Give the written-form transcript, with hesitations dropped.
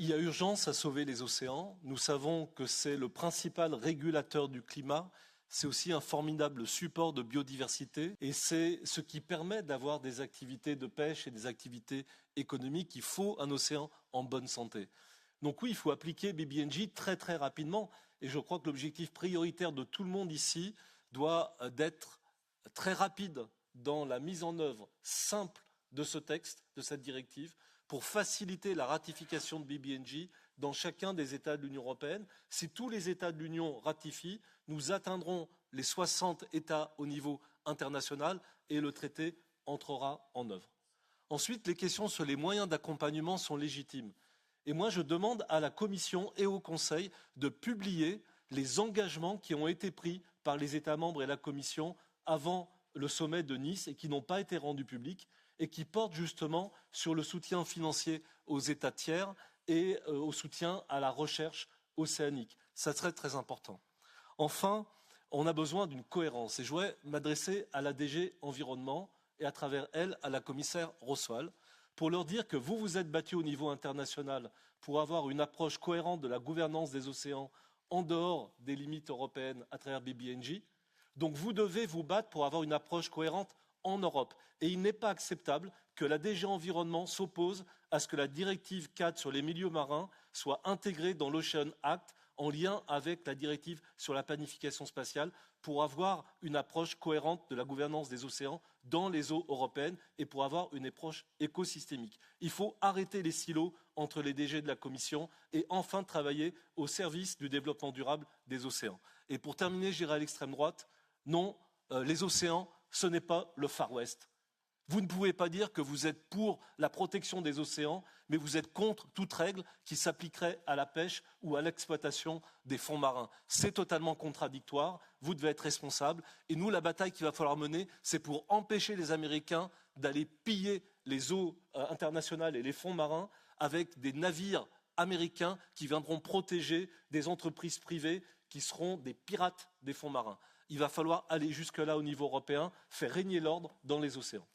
Il y a urgence à sauver les océans. Nous savons que c'est le principal régulateur du climat. C'est aussi un formidable support de biodiversité et c'est ce qui permet d'avoir des activités de pêche et des activités économiques. Il faut un océan en bonne santé. Donc oui, il faut appliquer BBNJ très très rapidement et je crois que l'objectif prioritaire de tout le monde ici doit d'être très rapide dans la mise en œuvre simple de ce texte, de cette directive, pour faciliter la ratification de BBNJ dans chacun des États de l'Union européenne. Si tous les États de l'Union ratifient, nous atteindrons les 60 États au niveau international et le traité entrera en œuvre. Ensuite, les questions sur les moyens d'accompagnement sont légitimes. Et moi, je demande à la Commission et au Conseil de publier les engagements qui ont été pris par les États membres et la Commission avant le sommet de Nice et qui n'ont pas été rendus publics et qui portent justement sur le soutien financier aux États tiers et au soutien à la recherche océanique. Ça serait très important. Enfin, on a besoin d'une cohérence et je voudrais m'adresser à la DG Environnement et à travers elle à la commissaire Roswell pour leur dire que vous vous êtes battus au niveau international pour avoir une approche cohérente de la gouvernance des océans en dehors des limites européennes à travers BBNJ. Donc vous devez vous battre pour avoir une approche cohérente en Europe. Et il n'est pas acceptable que la DG Environnement s'oppose à ce que la directive cadre sur les milieux marins soit intégrée dans l'Ocean Act en lien avec la directive sur la planification spatiale pour avoir une approche cohérente de la gouvernance des océans dans les eaux européennes et pour avoir une approche écosystémique. Il faut arrêter les silos entre les DG de la Commission et enfin travailler au service du développement durable des océans. Et pour terminer, j'irai à l'extrême droite. Non, les océans, ce n'est pas le Far West. Vous ne pouvez pas dire que vous êtes pour la protection des océans, mais vous êtes contre toute règle qui s'appliquerait à la pêche ou à l'exploitation des fonds marins. C'est totalement contradictoire, vous devez être responsable. Et nous, la bataille qu'il va falloir mener, c'est pour empêcher les Américains d'aller piller les eaux internationales et les fonds marins avec des navires américains qui viendront protéger des entreprises privées qui seront des pirates des fonds marins. Il va falloir aller jusque-là au niveau européen, faire régner l'ordre dans les océans.